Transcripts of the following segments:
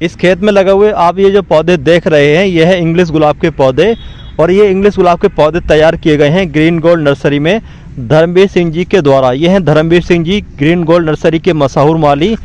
इस खेत में लगे हुए आप ये जो पौधे देख रहे हैं, ये है इंग्लिश गुलाब के पौधे। और ये इंग्लिश गुलाब के पौधे तैयार किए गए हैं ग्रीन गोल्ड नर्सरी में धर्मवीर सिंह जी के द्वारा। ये हैं Dharmveer Singh ji, green gold nursery के मशहूर माली।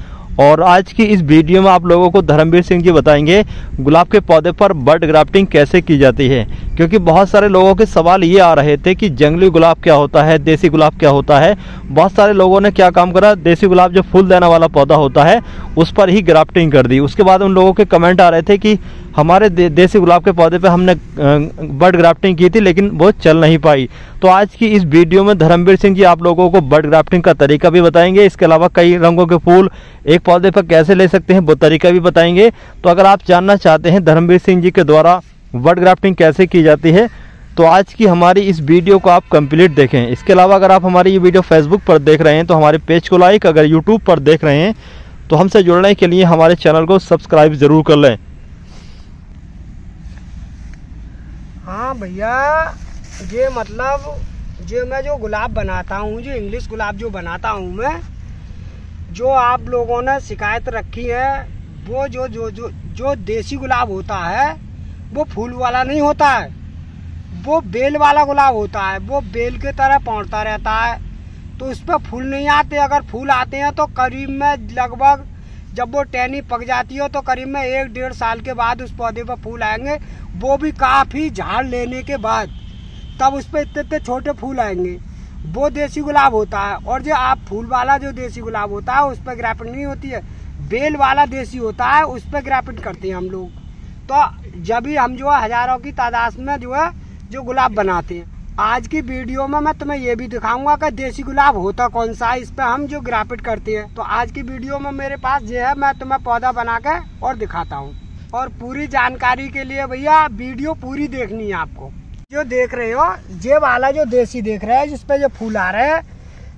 और आज की इस वीडियो में आप लोगों को धर्मवीर सिंह जी बताएंगे गुलाब के पौधे पर बड ग्राफ्टिंग कैसे की जाती है। क्योंकि बहुत सारे लोगों के सवाल ये आ रहे थे कि जंगली गुलाब क्या होता है, देसी गुलाब क्या होता है। बहुत सारे लोगों ने क्या काम करा, देसी गुलाब जो फूल देने वाला पौधा होता है उस पर ही ग्राफ्टिंग कर दी। उसके बाद उन लोगों के कमेंट आ रहे थे कि हमारे देसी गुलाब के पौधे पे हमने बड ग्राफ्टिंग की थी लेकिन वो चल नहीं पाई। तो आज की इस वीडियो में धर्मवीर सिंह जी आप लोगों को बड ग्राफ्टिंग का तरीका भी बताएंगे। इसके अलावा कई रंगों के फूल एक पौधे पर कैसे ले सकते हैं वो तरीका भी बताएंगे। तो अगर आप जानना चाहते हैं धर्मवीर सिंह जी के द्वारा बड ग्राफ्टिंग कैसे की जाती है तो आज की हमारी इस वीडियो को आप कंप्लीट देखें। इसके अलावा अगर आप हमारी ये वीडियो फेसबुक पर देख रहे हैं तो हमारे पेज को लाइक, अगर यूट्यूब पर देख रहे हैं तो हमसे जुड़ने के लिए हमारे चैनल को सब्सक्राइब ज़रूर कर लें। हाँ भैया, ये मतलब मैं जो गुलाब बनाता हूँ, जो इंग्लिश गुलाब जो बनाता हूँ मैं, जो आप लोगों ने शिकायत रखी है, वो जो देसी गुलाब होता है वो फूल वाला नहीं होता है, वो बेल वाला गुलाब होता है। वो बेल के तरह पौंधता रहता है तो उस पर फूल नहीं आते। अगर फूल आते हैं तो करीब में लगभग जब वो टहनी पक जाती हो तो करीब में 1-1.5 साल के बाद उस पौधे पर फूल आएंगे। वो भी काफ़ी झाड़ लेने के बाद, तब उस पर इतने छोटे फूल आएंगे। वो देसी गुलाब होता है। और जो आप फूल वाला जो देसी गुलाब होता है उस पर ग्राफ्टिंग नहीं होती है, बेल वाला देसी होता है उस पर ग्राफ्टिंग करते हैं हम लोग। तो जब भी हम जो है हजारों की तादाद में जो गुलाब बनाते हैं। आज की वीडियो में मैं तुम्हें ये भी दिखाऊंगा कि देसी गुलाब होता कौन सा है, इस पे हम जो ग्राफ्ट करते हैं। तो आज की वीडियो में मेरे पास ये है, मैं तुम्हें पौधा बना के और दिखाता हूँ। और पूरी जानकारी के लिए भैया वीडियो पूरी देखनी है आपको। जो देख रहे हो ये वाला जो देसी देख रहे हैं जिसपे जो फूल आ रहे हैं,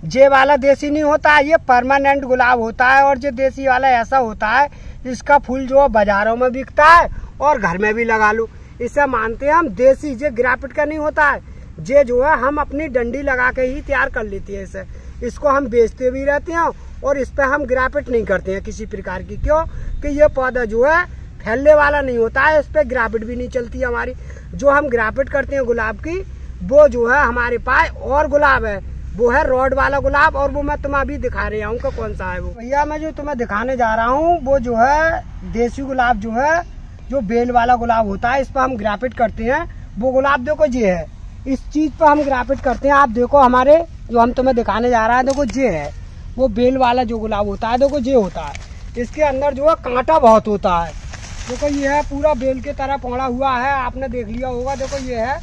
ये वाला देसी नहीं होता है, ये परमानेंट गुलाब होता है। और जो देसी वाला ऐसा होता है इसका फूल जो बाजारों में बिकता है और घर में भी लगा लो। इसे मानते हैं हम देसी। ये ग्राफ्ट का नहीं होता है, ये जो है हम अपनी डंडी लगा के ही तैयार कर लेते हैं इसे। इसको हम बेचते भी रहते हैं और इस पे हम ग्राफ्ट नहीं करते हैं किसी प्रकार की। क्यों कि ये पौधा जो है फैलने वाला नहीं होता है, इस पे ग्राफ्ट भी नहीं चलती है हमारी। जो हम ग्राफ्ट करते हैं गुलाब की, वो जो है हमारे पास और गुलाब है, वो है रॉड वाला गुलाब। और वो मैं तुम्हें अभी दिखा रहा हूँ कि कौन सा है वो। भैया मैं जो तुम्हें दिखाने जा रहा हूँ वो जो है देसी गुलाब, जो है जो बेल वाला गुलाब होता है, इस पर हम ग्राफ्ट करते हैं। वो गुलाब देखो ये है, इस चीज पर हम ग्राफ्ट करते हैं। आप देखो हमारे जो हम तुम्हें दिखाने जा रहा है, देखो ये है वो बेल वाला जो गुलाब होता है। देखो ये होता है, इसके अंदर जो है कांटा बहुत होता है। देखो ये है पूरा बेल के तरह पौड़ा हुआ है, आपने देख लिया होगा। देखो ये है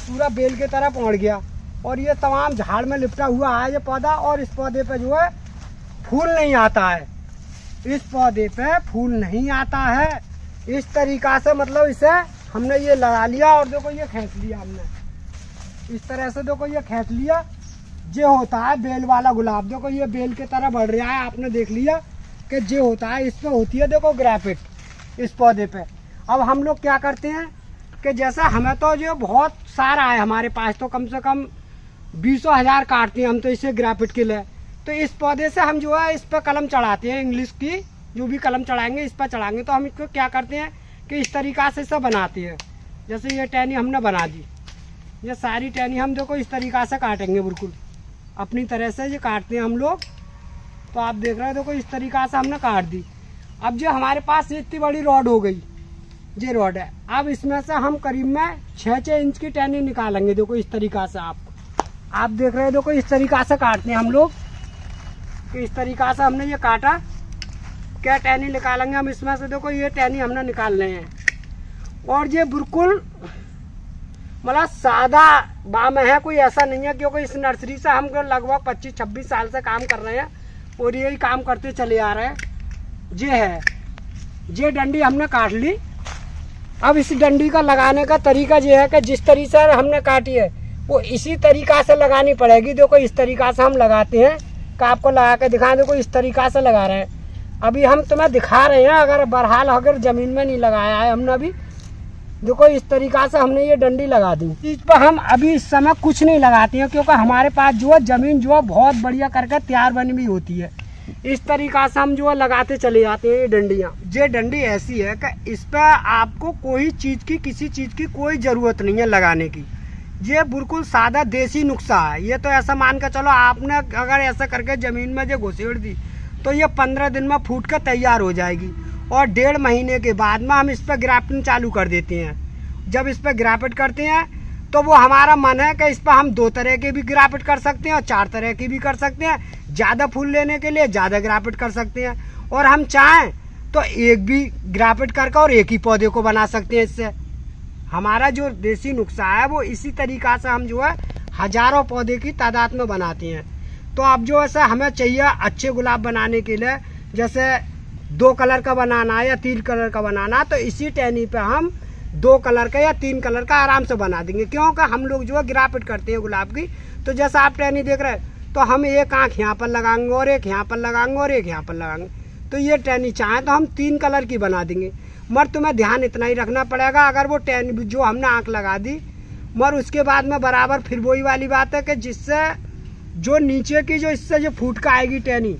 पूरा बेल के तरह पौड़ गया और ये तमाम झाड़ में लिपटा हुआ है ये पौधा। और इस पौधे पे जो है फूल नहीं आता है, इस पौधे पे फूल नहीं आता है। इस तरीका से मतलब इसे हमने ये लगा लिया और देखो ये खींच लिया हमने इस तरह से। देखो ये खींच लिया, ये होता है बेल वाला गुलाब। देखो ये बेल के तरह बढ़ रहा है, आपने देख लिया कि ये होता है। इसमें होती है देखो ग्राफ्ट इस पौधे पे। अब हम लोग क्या करते हैं कि जैसा हमें तो जो बहुत सारा है हमारे पास, तो कम से कम 20,000 काटते हैं हम तो इसे ग्राफ्ट के लिए। तो इस पौधे से हम जो है इस पर कलम चढ़ाते हैं, इंग्लिश की जो भी कलम चढ़ाएंगे इस पर चढ़ाएंगे। तो हम इसको क्या करते हैं कि इस तरीका से सब बनाते हैं। जैसे ये टहनी हमने बना दी, ये सारी टहनी हम देखो इस तरीका से काटेंगे, बिल्कुल अपनी तरह से ये काटते हैं हम लोग। तो आप देख रहे हो देखो इस तरीका से हमने काट दी। अब जो हमारे पास इतनी बड़ी रॉड हो गई, ये रॉड है। अब इसमें से हम करीब में 6-6 इंच की टहनी निकालेंगे। देखो इस तरीका से आप देख रहे हो, देखो इस तरीका से काटते हैं हम लोग। कि इस तरीका से हमने ये काटा, क्या टहनी निकालेंगे हम इसमें से। देखो ये टहनी हमने निकाल रहे हैं और ये बिल्कुल मतलब सादा बाम है, कोई ऐसा नहीं है। क्योंकि इस नर्सरी से हम लगभग 25-26 साल से काम कर रहे हैं और यही काम करते चले आ रहे हैं। ये है, ये डंडी हमने काट ली। अब इस डंडी का लगाने का तरीका ये है कि जिस तरीके से हमने काटी है वो इसी तरीका से लगानी पड़ेगी। देखो इस तरीका से हम लगाते हैं कि आपको लगा के दिखाएं। देखो इस तरीका से लगा रहे हैं, अभी हम तुम्हें दिखा रहे हैं। अगर बहरहाल अगर जमीन में नहीं लगाया है हमने अभी, देखो इस तरीका से हमने ये डंडी लगा दी। इस पर हम अभी इस समय कुछ नहीं लगाते हैं क्योंकि हमारे पास जो है जमीन जो है बहुत बढ़िया करके तैयार बनी हुई होती है। इस तरीका से हम जो है लगाते चले जाते हैं। ये डंडियाँ, ये डंडी ऐसी है कि इस पर आपको कोई चीज़ की, किसी चीज़ की कोई ज़रूरत नहीं है लगाने की। ये बिल्कुल सादा देसी नुस्खा है। ये तो ऐसा मान कर चलो, आपने अगर ऐसा करके ज़मीन में जो घुसेड़ दी तो ये 15 दिन में फूट कर तैयार हो जाएगी। और 1.5 महीने के बाद में हम इस पर ग्राफ्टिंग चालू कर देते हैं। जब इस पर ग्राफ्ट करते हैं तो वो हमारा मन है कि इस पर हम 2 तरह के भी ग्राफ्ट कर सकते हैं और 4 तरह की भी कर सकते हैं। ज़्यादा फूल लेने के लिए ज़्यादा ग्राफ्ट कर सकते हैं, और हम चाहें तो एक भी ग्राफ्ट करके और एक ही पौधे को बना सकते हैं। इससे हमारा जो देसी नुस्खा है वो इसी तरीका से हम जो है हजारों पौधे की तादाद में बनाते हैं। तो अब जो ऐसा हमें चाहिए अच्छे गुलाब बनाने के लिए, जैसे 2 कलर का बनाना है या 3 कलर का बनाना, तो इसी टहनी पे हम 2 कलर का या 3 कलर का आराम से बना देंगे। क्योंकि हम लोग जो है ग्राफ्ट करते हैं गुलाब की। तो जैसा आप टहनी देख रहे हैं, तो हम एक आँख यहाँ पर लगाएंगे और एक यहाँ पर लगाएंगे और एक यहाँ पर लगाएंगे। तो ये टहनी चाहें तो हम 3 कलर की बना देंगे। मगर तुम्हें ध्यान इतना ही रखना पड़ेगा, अगर वो टहनी जो हमने आँख लगा दी, मगर उसके बाद में बराबर फिर वही वाली बात है कि जिससे जो नीचे की जो इससे जो फूट का आएगी टहनी,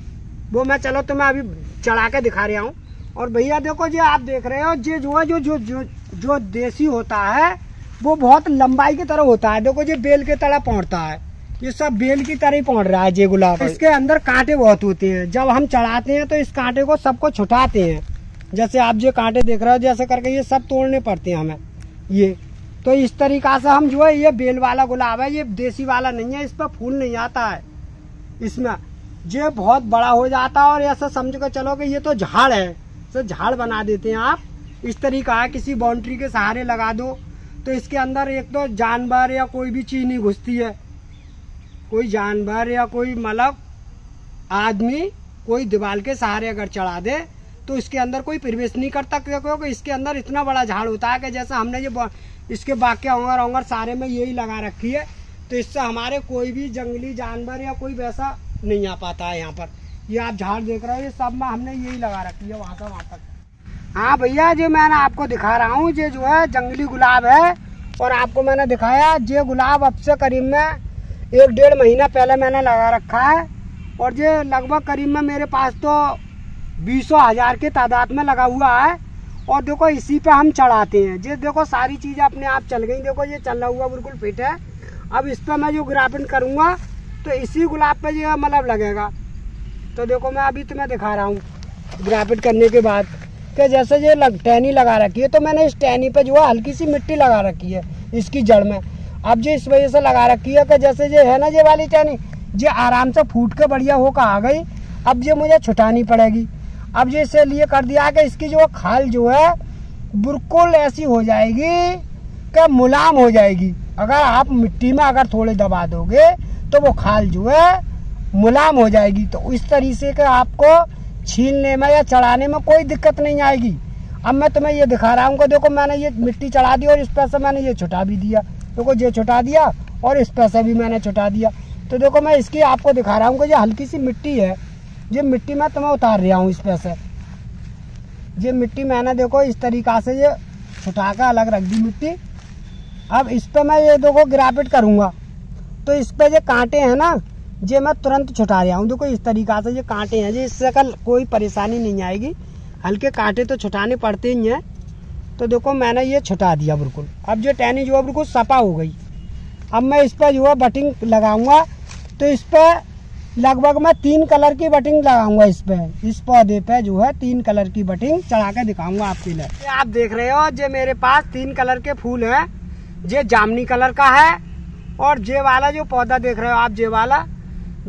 वो मैं चलो तुम्हें अभी चढ़ा के दिखा रहा हूँ। और भैया देखो, जो आप देख रहे हो, ये जो है जो देसी होता है वो बहुत लंबाई की तरह होता है। देखो ये बेल की तरह पौड़ता है, ये सब बेल की तरह ही पौड़ रहा है ये गुलाब। इसके अंदर कांटे बहुत होते हैं। जब हम चढ़ाते हैं तो इस कांटे को सबको छुटाते हैं। जैसे आप जो कांटे देख रहे हो, जैसे करके ये सब तोड़ने पड़ते हैं हमें। ये तो इस तरीका से हम जो है, ये बेल वाला गुलाब है, ये देसी वाला नहीं है। इस पर फूल नहीं आता है, इसमें ये बहुत बड़ा हो जाता है। और ऐसा समझ कर चलो कि ये तो झाड़ है, तो झाड़ बना देते हैं आप। इस तरीका है, किसी बाउंड्री के सहारे लगा दो तो इसके अंदर एक तो जानवर या कोई भी चीज नहीं घुसती है। कोई जानवर या कोई मतलब आदमी कोई दीवार के सहारे अगर चढ़ा दे तो इसके अंदर कोई प्रवेश नहीं करता, क्योंकि इसके अंदर इतना बड़ा झाड़ होता है कि जैसा हमने ये इसके बाकी ओंगर सारे में यही लगा रखी है। तो इससे हमारे कोई भी जंगली जानवर या कोई वैसा नहीं आ पाता है यहाँ पर। ये आप झाड़ देख रहे हो, ये सब में हमने यही लगा रखी है, वहाँ से वहाँ तक। हाँ भैया, जो मैंने आपको दिखा रहा हूँ, ये जो है जंगली गुलाब है। और आपको मैंने दिखाया, ये गुलाब अब से करीब में 1-1.5 महीना पहले मैंने लगा रखा है। और ये लगभग करीब में मेरे पास तो 20,000 की तादाद में लगा हुआ है। और देखो इसी पे हम चढ़ाते हैं। ये देखो सारी चीज़ें अपने आप चल गई। देखो ये चल रहा हुआ बिल्कुल फिट है। अब इस पर मैं जो ग्राफ्टिंग करूँगा तो इसी गुलाब पे जो मतलब लगेगा। तो देखो मैं अभी तुम्हें दिखा रहा हूँ ग्राफ्टिंग करने के बाद कि जैसे ये टहनी लगा रखी है, तो मैंने इस टहनी पे जो है हल्की सी मिट्टी लगा रखी है इसकी जड़ में। अब जो इस वजह से लगा रखी है कि जैसे ये है ना, ये वाली टहनी ये आराम से फूट के बढ़िया होकर आ गई। अब ये मुझे छुटानी पड़ेगी। अब ये इसलिए कर दिया कि इसकी जो खाल जो है बिल्कुल ऐसी हो जाएगी कि मुलायम हो जाएगी। अगर आप मिट्टी में अगर थोड़े दबा दोगे तो वो खाल जो है मुलायम हो जाएगी। तो इस तरीके के आपको छीलने में या चढ़ाने में कोई दिक्कत नहीं आएगी। अब मैं तुम्हें ये दिखा रहा हूँ कि देखो मैंने ये मिट्टी चढ़ा दी और इस पर से मैंने ये छुटा भी दिया। देखो ये छुटा दिया और इस पर से भी मैंने छुटा दिया। तो देखो मैं इसकी आपको दिखा रहा हूँ कि ये हल्की सी मिट्टी है, ये मिट्टी मैं तुम्हें उतार रहा हूँ इस पर से। ये मिट्टी मैंने देखो इस तरीका से ये छुटा कर अलग रख दी मिट्टी। अब इस पर मैं ये देखो ग्राफ्ट करूँगा तो इस पर जो कांटे हैं ना, ये मैं तुरंत छुटा रहा हूँ। देखो इस तरीका से ये कांटे हैं, ये इससे कल कोई परेशानी नहीं आएगी। हल्के कांटे तो छुटाने पड़ते ही हैं। तो देखो मैंने ये छुटा दिया बिल्कुल। अब जो टहनी जो है बिल्कुल सपा हो गई। अब मैं इस पर जो है बटिंग लगाऊंगा। तो इस पर लगभग मैं 3 कलर की बटिंग लगाऊंगा। इस पर इस पौधे पे जो है 3 कलर की बटिंग चढ़ा के दिखाऊंगा आपके लिए। आप देख रहे हो जो मेरे पास 3 कलर के फूल है। ये जामनी कलर का है और ये वाला जो पौधा देख रहे हो आप, ये वाला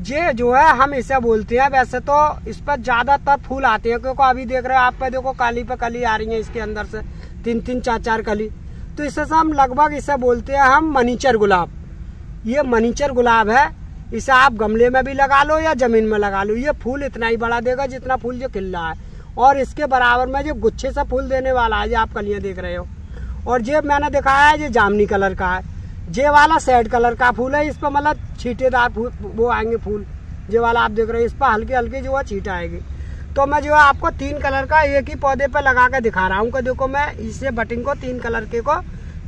ये जो है हम इसे बोलते हैं। वैसे तो इस पर ज्यादातर फूल आते हैं, क्योंकि अभी देख रहे हो आप पे देखो काली पे कली आ रही है इसके अंदर से 3-3 4-4 कली। तो इससे हम लगभग इसे बोलते हैं हम मनीचर गुलाब। ये मनीचर गुलाब है। इसे आप गमले में भी लगा लो या जमीन में लगा लो, ये फूल इतना ही बड़ा देगा जितना फूल जो खिल रहा है। और इसके बराबर में जो गुच्छे से फूल देने वाला है, ये आप कलियां देख रहे हो। और ये मैंने दिखाया है, ये जामनी कलर का है। ये वाला सैड कलर का फूल है। इस पर मतलब छींटेदार फूल वो आएंगे फूल। ये वाला आप देख रहे हो, इस पर हल्के हल्के जो है छींट आएगी। तो मैं जो है आपको 3 कलर का एक ही पौधे पे लगा के दिखा रहा हूँ कि देखो मैं इसे बटिंग को 3 कलर के को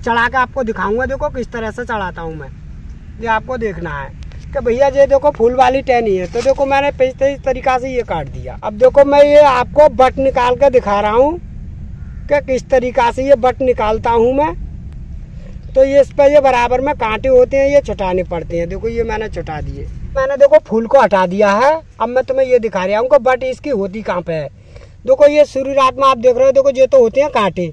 चढ़ा के आपको दिखाऊंगा। देखो किस तरह से चढ़ाता हूँ मैं, ये आपको देखना है। कि भैया ये देखो फूल वाली टहनी है, तो देखो मैंने इस तरीका से ये काट दिया। अब देखो मैं ये आपको बट निकाल कर दिखा रहा हूँ कि किस तरीका से ये बट निकालता हूँ मैं। तो ये इस पर ये बराबर में कांटे होते हैं, ये छुटाने पड़ते हैं। देखो ये मैंने छुटा दिए, मैंने देखो फूल को हटा दिया है। अब मैं तुम्हें ये दिखा रहा हूँ कि बट इसकी होती कहाँ पे है। देखो ये शुरुआत में आप देख रहे हो, देखो ये तो होते हैं कांटे,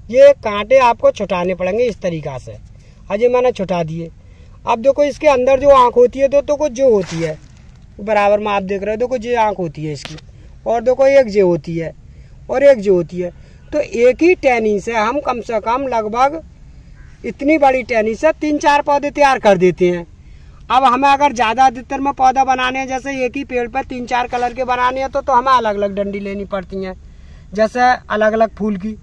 ये कांटे आपको छुटाने पड़ेंगे इस तरीका से। अजय मैंने छुटा दिए। अब देखो इसके अंदर जो आँख होती है तो कुछ जो होती है बराबर में आप देख रहे हो, देखो ये आँख होती है इसकी, और देखो एक जे होती है और एक जो होती है। तो एक ही टहनी से हम कम से कम लगभग इतनी बड़ी टहनी से 3-4 पौधे तैयार कर देते हैं। अब हमें अगर ज़्यादा अधिकतर में पौधा बनाने हैं, जैसे एक ही पेड़ पर 3-4 कलर के बनाने हैं, तो हमें अलग अलग डंडी लेनी पड़ती हैं, जैसे अलग अलग फूल की।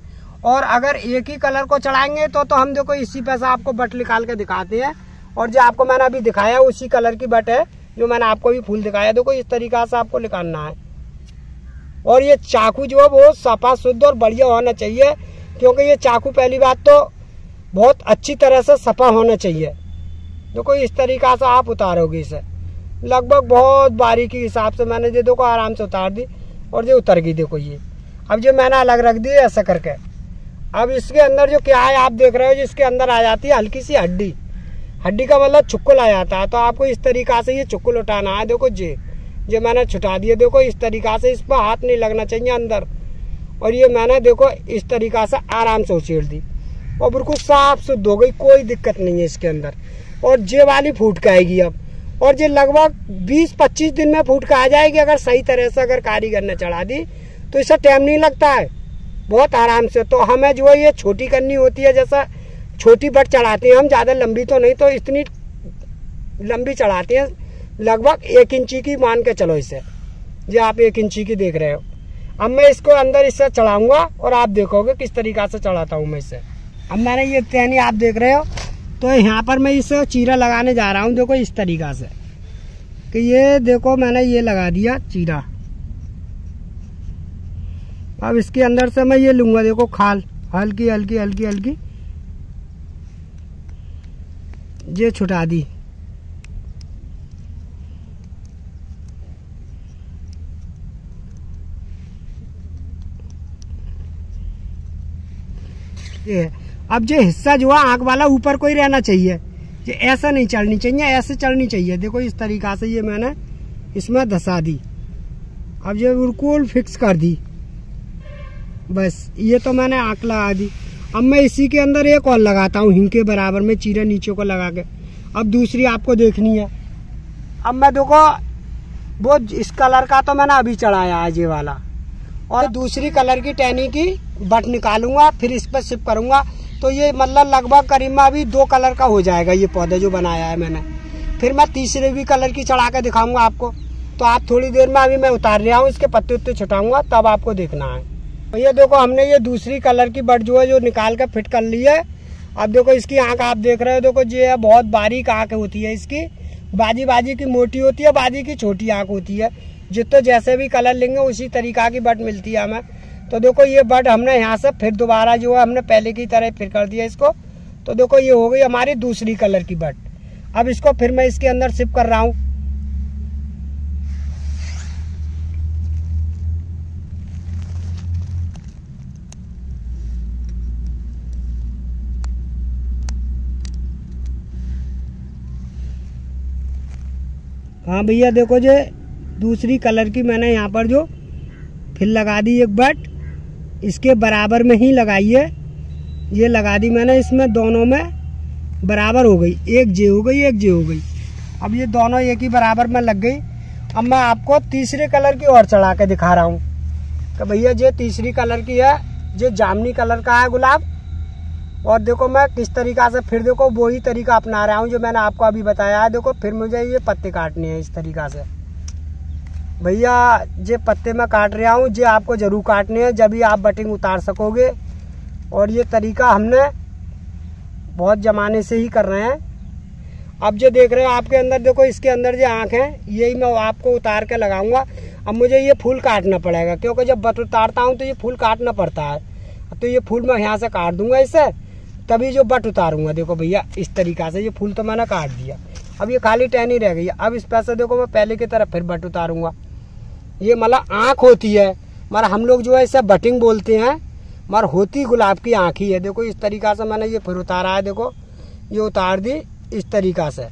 और अगर एक ही कलर को चढ़ाएंगे तो हम देखो इसी पे से आपको बट निकाल के दिखाते हैं। और जो आपको मैंने अभी दिखाया उसी कलर की बट है जो मैंने आपको भी फूल दिखाया। देखो इस तरीका से आपको निकालना है। और ये चाकू जो है वो सफा शुद्ध और बढ़िया होना चाहिए, क्योंकि ये चाकू पहली बात तो बहुत अच्छी तरह से सफा होना चाहिए। देखो इस तरीका से आप उतारोगे इसे, लगभग बहुत बारीकी हिसाब से मैंने ये देखो आराम से उतार दी और ये उतर गई। देखो ये अब जो मैंने अलग रख दी ऐसा करके। अब इसके अंदर जो क्या है आप देख रहे हो, जिसके अंदर आ जाती है हल्की सी हड्डी। हड्डी का मतलब चुक्कुल आ जाता है, तो आपको इस तरीका से ये चुक्कुल उठाना है। देखो ये मैंने छुटा दिए। देखो इस तरीका से इस पर हाथ नहीं लगना चाहिए अंदर। और ये मैंने देखो इस तरीका से आराम से उछेड़ दी और बिल्कुल साफ शुद्ध हो गई, कोई दिक्कत नहीं है इसके अंदर। और ये वाली फूट के आएगी अब, और ये लगभग 20-25 दिन में फूट के आ जाएगी। अगर सही तरह से अगर कारीगर ने चढ़ा दी तो इससे टाइम नहीं लगता है, बहुत आराम से। तो हमें जो है ये छोटी करनी होती है, जैसा छोटी बट चढ़ाते हैं हम, ज़्यादा लंबी तो नहीं, तो इतनी लंबी चढ़ाते हैं, लगभग 1 इंची की मान के चलो इसे। जो आप 1 इंची की देख रहे हो। अब मैं इसको अंदर इससे चढ़ाऊंगा और आप देखोगे किस तरीका से चढ़ाता हूँ मैं इसे। अब मैंने ये टहनी आप देख रहे हो, तो यहाँ पर मैं इसे चीरा लगाने जा रहा हूँ। देखो इस तरीका से कि ये देखो मैंने ये लगा दिया चीरा। अब इसके अंदर से मैं ये लूंगा, देखो खाल हल्की हल्की हल्की हल्की ये छुटा दी। ये अब जो हिस्सा जो है आँख वाला ऊपर को ही रहना चाहिए, ये ऐसा नहीं चढ़नी चाहिए, ऐसे चढ़नी चाहिए। देखो इस तरीका से ये मैंने इसमें धसा दी। अब ये बिल्कुल फिक्स कर दी, बस ये तो मैंने आँख लगा दी। अब मैं इसी के अंदर एक और लगाता हूँ हिंग के बराबर में चीरा नीचे को लगा के। अब दूसरी आपको देखनी है। अब मैं देखो वो इस कलर का तो मैंने अभी चढ़ाया है ये वाला, और दूसरी कलर की टहनी की बट निकालूंगा, फिर इस पर शिफ्ट करूंगा। तो ये मतलब लगभग करीब में अभी 2 कलर का हो जाएगा ये पौधा जो बनाया है मैंने। फिर मैं तीसरे भी कलर की चढ़ा कर दिखाऊंगा आपको। तो आप थोड़ी देर में, अभी मैं उतार रहा हूँ, इसके पत्ते उत्ते छुटाऊंगा, तब आपको देखना है। तो ये देखो हमने ये दूसरी कलर की बट जो है जो निकाल कर फिट कर ली है। अब देखो इसकी आँख आप देख रहे हो, देखो ये बहुत बारीक आँख होती है इसकी। बाजी की मोटी होती है, बाजी की छोटी आँख होती है। जितने जैसे भी कलर लेंगे उसी तरीका की बट मिलती है हमें। तो देखो ये बट हमने यहाँ से फिर दोबारा जो है हमने पहले की तरह फिर कर दिया इसको। तो देखो ये हो गई हमारी दूसरी कलर की बट। अब इसको फिर मैं इसके अंदर शिफ्ट कर रहा हूँ। हाँ भैया देखो जो दूसरी कलर की मैंने यहाँ पर जो फिर लगा दी एक बट, इसके बराबर में ही लगाई है। ये लगा दी मैंने, इसमें दोनों में बराबर हो गई, एक जे हो गई एक जे हो गई। अब ये दोनों एक ही बराबर में लग गई। अब मैं आपको तीसरे कलर की और चढ़ा के दिखा रहा हूँ कि भैया ये तीसरी कलर की है, ये जामनी कलर का है गुलाब। और देखो मैं किस तरीका से फिर देखो वही तरीका अपना रहा हूँ जो मैंने आपको अभी बताया है। देखो फिर मुझे ये पत्ते काटने हैं इस तरीका से। भैया ये पत्ते मैं काट रहा हूँ, ये आपको जरूर काटने हैं जब भी आप बटिंग उतार सकोगे। और ये तरीका हमने बहुत ज़माने से ही कर रहे हैं। अब जो देख रहे हो आपके अंदर, देखो इसके अंदर जो आँख है यही मैं आपको उतार के लगाऊंगा। अब मुझे ये फूल काटना पड़ेगा, क्योंकि जब बट उतारता हूँ तो ये फूल काटना पड़ता है। तो ये फूल मैं यहाँ से काट दूंगा इससे, तभी जो बट उतारूंगा। देखो भैया इस तरीका से ये फूल तो मैंने काट दिया। अब ये खाली टहनी रह गई है। अब इस पे से देखो मैं पहले की तरफ फिर बट उतारूंगा। ये मतलब आँख होती है, मतलब हम लोग जो है इसे बटिंग बोलते हैं, मगर होती गुलाब की आँख ही है। देखो इस तरीका से मैंने ये फिर उतारा है, देखो ये उतार दी इस तरीका से।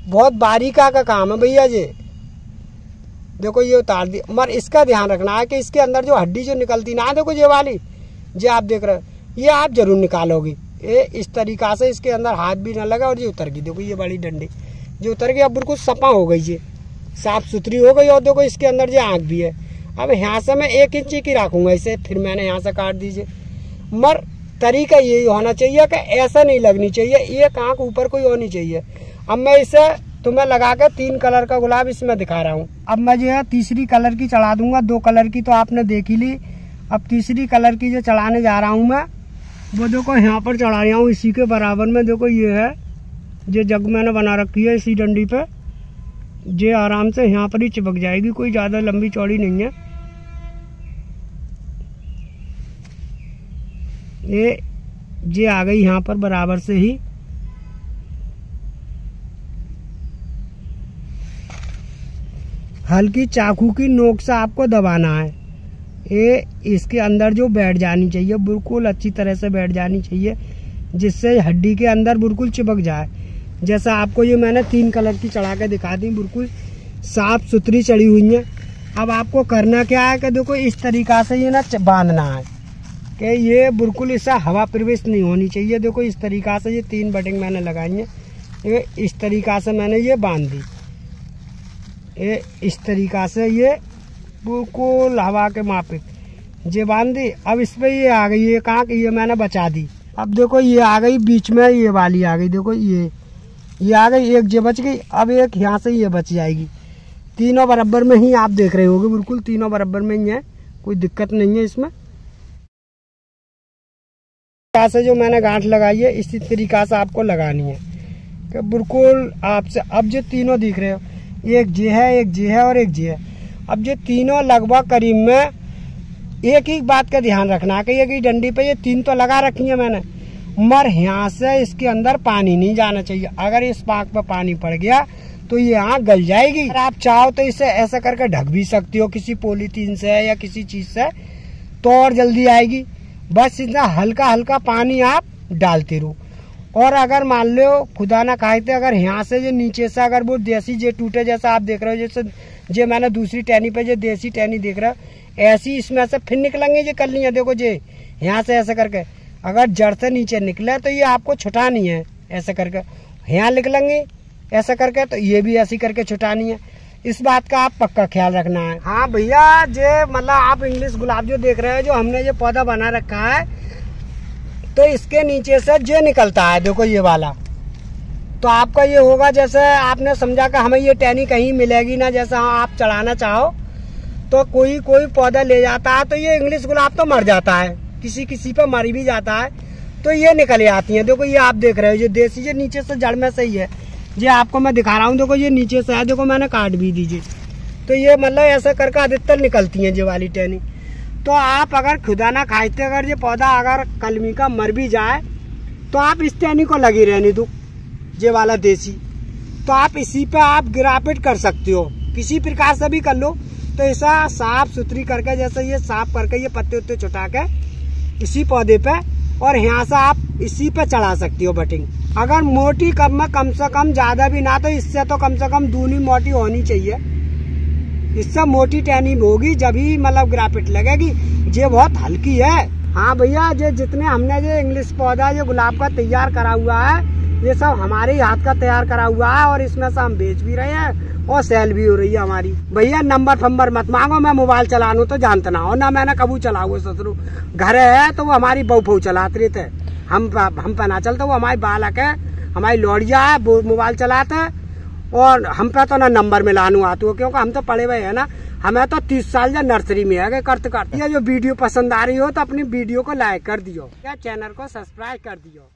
बहुत बारीका का काम है भैया जी। देखो ये उतार दी, मगर इसका ध्यान रखना है कि इसके अंदर जो हड्डी जो निकलती ना, देखो ये वाली जो आप देख रहे हो, ये आप जरूर निकालोगी। ये इस तरीका से इसके अंदर हाथ भी ना लगा और ये उतर गई। देखो ये बड़ी डंडी जो उतर गई, अब बिल्कुल सपा हो गई, ये साफ सुथरी हो गई। और देखो इसके अंदर जो आँख भी है। अब यहाँ से मैं 1 इंची की रखूंगा इसे, फिर मैंने यहाँ से काट दीजिए। मगर तरीका यही होना चाहिए कि ऐसा नहीं लगनी चाहिए, एक आँख ऊपर कोई होनी चाहिए। अब मैं इसे तुम्हें लगा कर 3 कलर का गुलाब इसमें दिखा रहा हूँ। अब मैं जो है तीसरी कलर की चढ़ा दूंगा। 2 कलर की तो आपने देख ही ली, अब तीसरी कलर की जो चढ़ाने जा रहा हूँ मैं, वो देखो यहाँ पर चढ़ा रहा हूँ इसी के बराबर में। देखो ये है जो जग मैंने बना रखी है इसी डंडी पे, ये आराम से यहाँ पर ही चिपक जाएगी, कोई ज़्यादा लंबी चौड़ी नहीं है। ये आ गई यहाँ पर बराबर से ही। हल्की चाकू की नोक से आपको दबाना है। ये इसके अंदर जो बैठ जानी चाहिए, बिल्कुल अच्छी तरह से बैठ जानी चाहिए, जिससे हड्डी के अंदर बिल्कुल चिपक जाए। जैसा आपको ये मैंने 3 कलर की चढ़ा के दिखा दी, बिल्कुल साफ सुथरी चढ़ी हुई है। अब आपको करना क्या है कि देखो इस तरीका से ये ना बांधना है कि ये बिल्कुल इससे हवा प्रवेश नहीं होनी चाहिए। देखो इस तरीका से ये 3 बटिंग मैंने लगाई है, ये इस तरीका से मैंने ये बांध दी। ये इस तरीका से ये बिल्कुल हवा के मापिक ये बांध दी। अब इस पे ये आ गई, ये कहाँ की ये मैंने बचा दी। अब देखो ये आ गई बीच में, ये वाली आ गई। देखो ये आ गई, एक ये बच गई। अब एक यहाँ से ये बच जाएगी। तीनों बराबर में ही आप देख रहे होगे, बिल्कुल तीनों बराबर में ही है, कोई दिक्कत नहीं है इसमें। यहाँ से जो मैंने गांठ लगाई है इसी तरीका से आपको लगानी है कि बिल्कुल आपसे। अब जो तीनों दिख रहे हो, एक जे है, एक जे है और एक जे है। अब जो तीनों लगभग करीब में एक ही बात का ध्यान रखना है कि ये डंडी पे ये 3 तो लगा रखी है मैंने, मगर यहाँ से इसके अंदर पानी नहीं जाना चाहिए। अगर इस पाक पे पानी पड़ गया तो ये आँख गल जाएगी। अगर आप चाहो तो इसे ऐसा करके ढक भी सकती हो किसी पॉलीथीन से या किसी चीज से, तो और जल्दी आएगी। बस इतना हल्का हल्का पानी आप डालते रहो। और अगर मान लो खुदा ना खाते, अगर यहाँ से जो नीचे से अगर वो देसी जे टूटे, जैसा आप देख रहे हो, जैसे जे मैंने दूसरी टहनी पे जो देसी टहनी देख रहा हो, ऐसी इसमें से फिर निकलेंगे ये कलियां। देखो जे यहाँ से ऐसे करके अगर जड़ से नीचे निकले तो ये आपको छुटानी है, ऐसे करके यहाँ निकलेंगे ऐसा करके, तो ये भी ऐसी करके छुटानी है। इस बात का आप पक्का ख्याल रखना है। हाँ भैया, जे मतलब आप इंग्लिश गुलाब जो देख रहे हो, जो हमने ये पौधा बना रखा है, तो इसके नीचे से जो निकलता है, देखो ये वाला, तो आपका ये होगा जैसे आपने समझा कि हमें ये टहनी कहीं मिलेगी ना, जैसा आप चढ़ाना चाहो तो कोई पौधा ले जाता है तो ये इंग्लिश गुलाब तो मर जाता है, किसी पे मर भी जाता है, तो ये निकल आती है। देखो ये आप देख रहे हो, ये देसी ये नीचे से जड़ में सही है, ये आपको मैं दिखा रहा हूँ। देखो ये नीचे से है, देखो मैंने काट भी दीजिए, तो ये मतलब ऐसा करके अधिकतर निकलती है ये वाली टहनी। तो आप अगर खुदा ना खाते, अगर ये पौधा अगर कलमी का मर भी जाए तो आप इस टहनी को लगी रहने दो, ये वाला देसी, तो आप इसी पे आप गिरापिट कर सकते हो, किसी प्रकार से भी कर लो। तो ऐसा साफ सुथरी करके, जैसे ये साफ करके ये पत्ते उत्ते छुटा के इसी पौधे पे, और यहाँ से आप इसी पे चढ़ा सकती हो बटिंग। अगर मोटी कम से कम ज्यादा भी ना, तो इससे तो कम से कम दूनी मोटी होनी चाहिए। इससे मोटी टहनी होगी जब ही मतलब ग्राफिट लगेगी। ये बहुत हल्की है। हाँ भैया, ये जितने हमने ये इंग्लिश पौधा ये गुलाब का तैयार करा हुआ है, ये सब हमारे हाथ का तैयार करा हुआ है, और इसमें से हम बेच भी रहे हैं और सेल भी हो रही है हमारी। भैया नंबर फंबर मत मांगो, मैं मोबाइल चलानू तो जानता ना हो, ना मैंने कबू चलाओ ससुरु। घर है तो वो हमारी बहू चलाते रहते, हम पे ना चलते, वो हमारी बालक है, हमारी लौड़िया है, वो मोबाइल चलाते है, और हम पे तो ना नंबर में लानू आते हो, क्योंकि हम तो पढ़े हुए है ना, हमें तो 30 साल या नर्सरी में है करते। ये जो वीडियो पसंद आ रही हो तो अपनी वीडियो को लाइक कर दियो या चैनल को सब्सक्राइब कर दियो।